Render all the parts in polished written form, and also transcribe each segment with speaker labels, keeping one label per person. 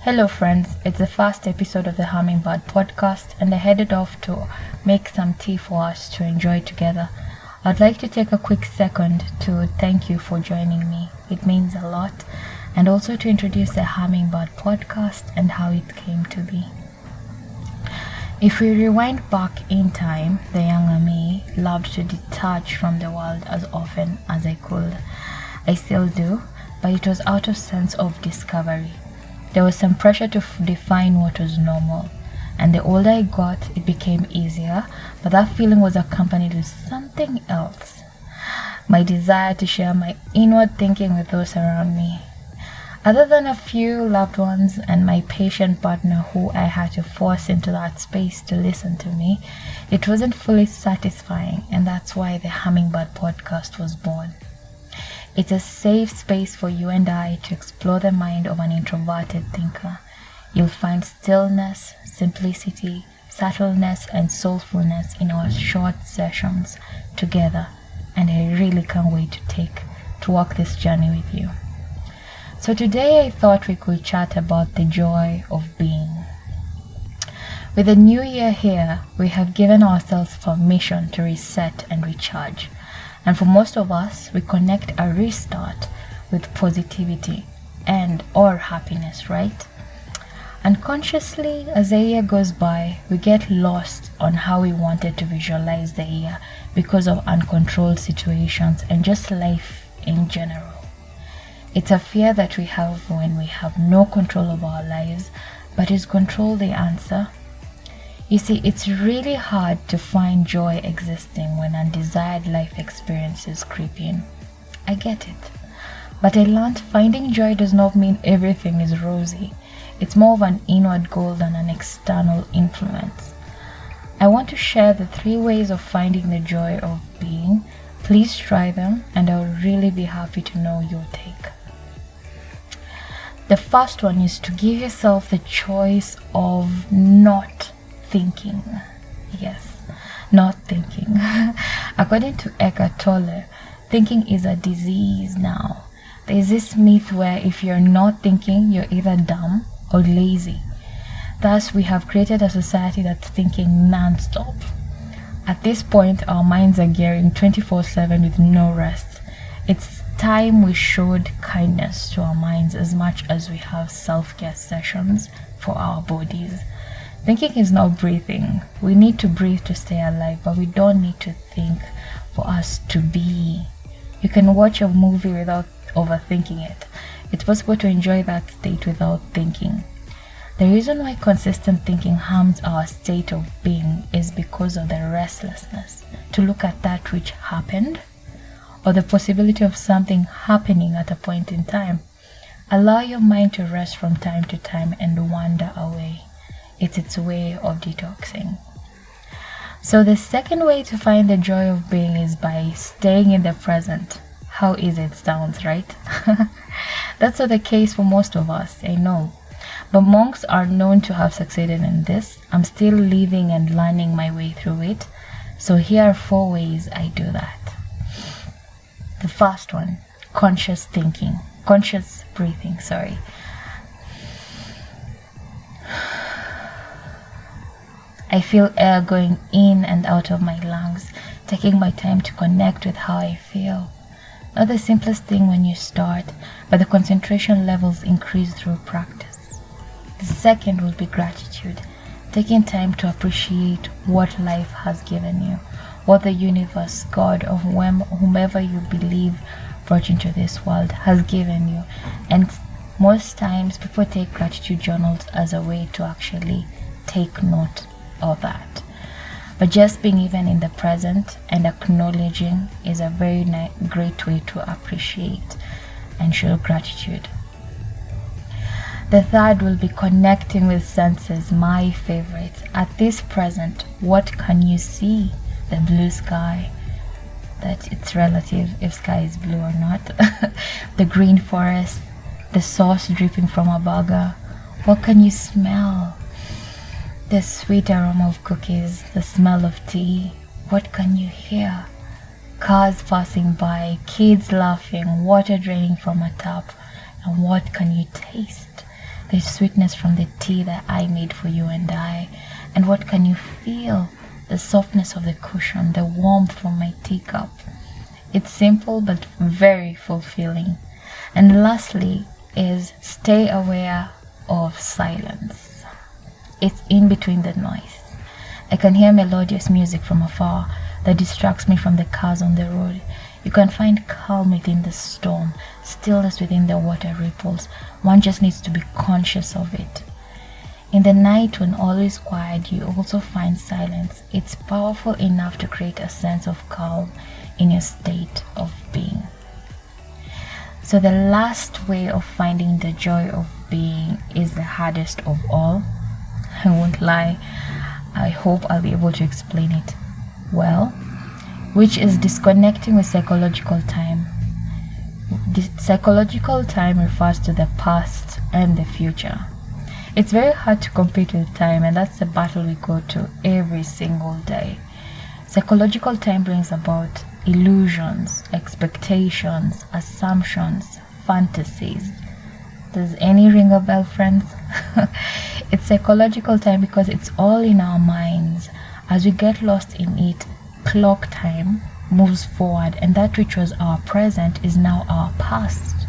Speaker 1: Hello friends, it's the first episode of the HummingBird podcast and I headed off to make some tea for us to enjoy together. I'd like to take a quick second to thank you for joining me. It means a lot. And also to introduce the HummingBird podcast and how it came to be. If we rewind back in time, the younger me loved to detach from the world as often as I could. I still do, but it was out of sense of discovery. There was some pressure to define what was normal, and the older I got, it became easier, but that feeling was accompanied with something else. My desire to share my inward thinking with those around me. Other than a few loved ones and my patient partner who I had to force into that space to listen to me, it wasn't fully satisfying, and that's why the HummingBird podcast was born. It's a safe space for you and I to explore the mind of an introverted thinker. You'll find stillness, simplicity, subtleness, and soulfulness in our short sessions together, and I really can't wait to walk this journey with you. So today I thought we could chat about the joy of being. With the new year here, we have given ourselves permission to reset and recharge. And for most of us, we connect a restart with positivity and or happiness, right? Unconsciously, as the year goes by, we get lost on how we wanted to visualize the year because of uncontrolled situations and just life in general. It's a fear that we have when we have no control of our lives, but is control the answer? You see, it's really hard to find joy existing when undesired life experiences creep in. I get it. But I learned finding joy does not mean everything is rosy. It's more of an inward goal than an external influence. I want to share the 3 ways of finding the joy of being. Please try them, and I'll really be happy to know your take. The first one is to give yourself the choice of not thinking. Yes, not thinking. According to Eckhart Tolle, thinking is a disease now. There is this myth where if you're not thinking, you're either dumb or lazy. Thus, we have created a society that's thinking non-stop. At this point, our minds are gearing 24/7 with no rest. It's time we showed kindness to our minds as much as we have self-care sessions for our bodies. Thinking is not breathing. We need to breathe to stay alive, but we don't need to think for us to be. You can watch a movie without overthinking it. It's possible to enjoy that state without thinking. The reason why consistent thinking harms our state of being is because of the restlessness to look at that which happened or the possibility of something happening at a point in time. Allow your mind to rest from time to time and wander away. It's its way of detoxing. So the second way to find the joy of being is by staying in the present. How easy it sounds, right? That's not the case for most of us, I know. But monks are known to have succeeded in this. I'm still living and learning my way through it. So here are 4 ways I do that. The first one, conscious breathing. I feel air going in and out of my lungs, taking my time to connect with how I feel. Not the simplest thing when you start, but the concentration levels increase through practice. The second will be gratitude, taking time to appreciate what life has given you, what the universe, God, or whomever you believe brought into this world has given you. And most times people take gratitude journals as a way to actually take note of that. But just being even in the present and acknowledging is a very great way to appreciate and show gratitude. The third will be connecting with senses, my favorite. At this present, what can you see? The blue sky, that it's relative if sky is blue or not. The green forest, the sauce dripping from a burger. What can you smell? The sweet aroma of cookies, the smell of tea. What can you hear? Cars passing by, kids laughing, water draining from a tap. And what can you taste? the sweetness from the tea that I made for you and I. And what can you feel? The softness of the cushion, the warmth from my teacup. It's simple but very fulfilling. And lastly is stay aware of silence. It's in between the noise. I can hear melodious music from afar that distracts me from the cars on the road. You can find calm within the storm, stillness within the water ripples. One just needs to be conscious of it. In the night when all is quiet, you also find silence. It's powerful enough to create a sense of calm in your state of being. So the last way of finding the joy of being is the hardest of all. I won't lie. I hope I'll be able to explain it well, which is disconnecting with psychological time. The psychological time refers to the past and the future. It's very hard to compete with time, and that's the battle we go to every single day. Psychological time brings about illusions, expectations, assumptions, fantasies. Does any ring a bell, friends? It's psychological time because it's all in our minds. As we get lost in it, clock time moves forward, and that which was our present is now our past.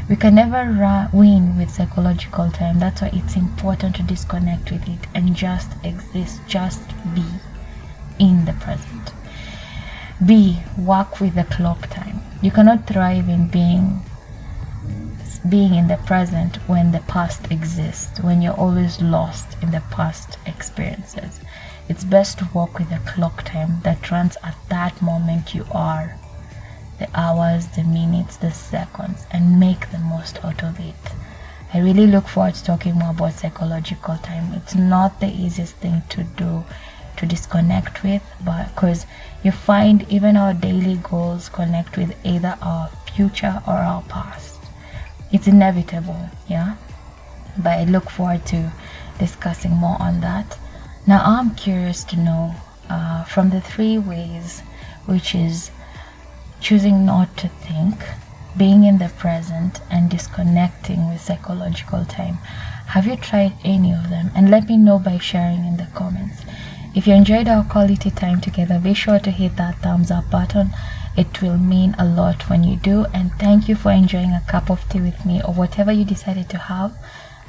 Speaker 1: We can never win with psychological time. That's why it's important to disconnect with it and just exist, just be in the present. Work with the clock time. You cannot thrive in being in the present when the past exists, when you're always lost in the past experiences. It's best to work with the clock time that runs at that moment you are, the hours, the minutes, the seconds, and make the most out of it. I really look forward to talking more about psychological time. It's not the easiest thing to do, to disconnect with, but because you find even our daily goals connect with either our future or our past. It's inevitable, yeah? But I look forward to discussing more on that. Now I'm curious to know from the 3 ways, which is choosing not to think, being in the present, and disconnecting with psychological time. Have you tried any of them? And let me know by sharing in the comments. If you enjoyed our quality time together, be sure to hit that thumbs up button. It will mean a lot when you do. And thank you for enjoying a cup of tea with me or whatever you decided to have.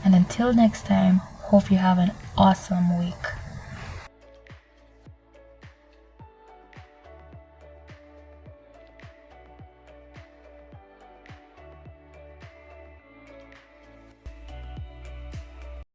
Speaker 1: And until next time, hope you have an awesome week.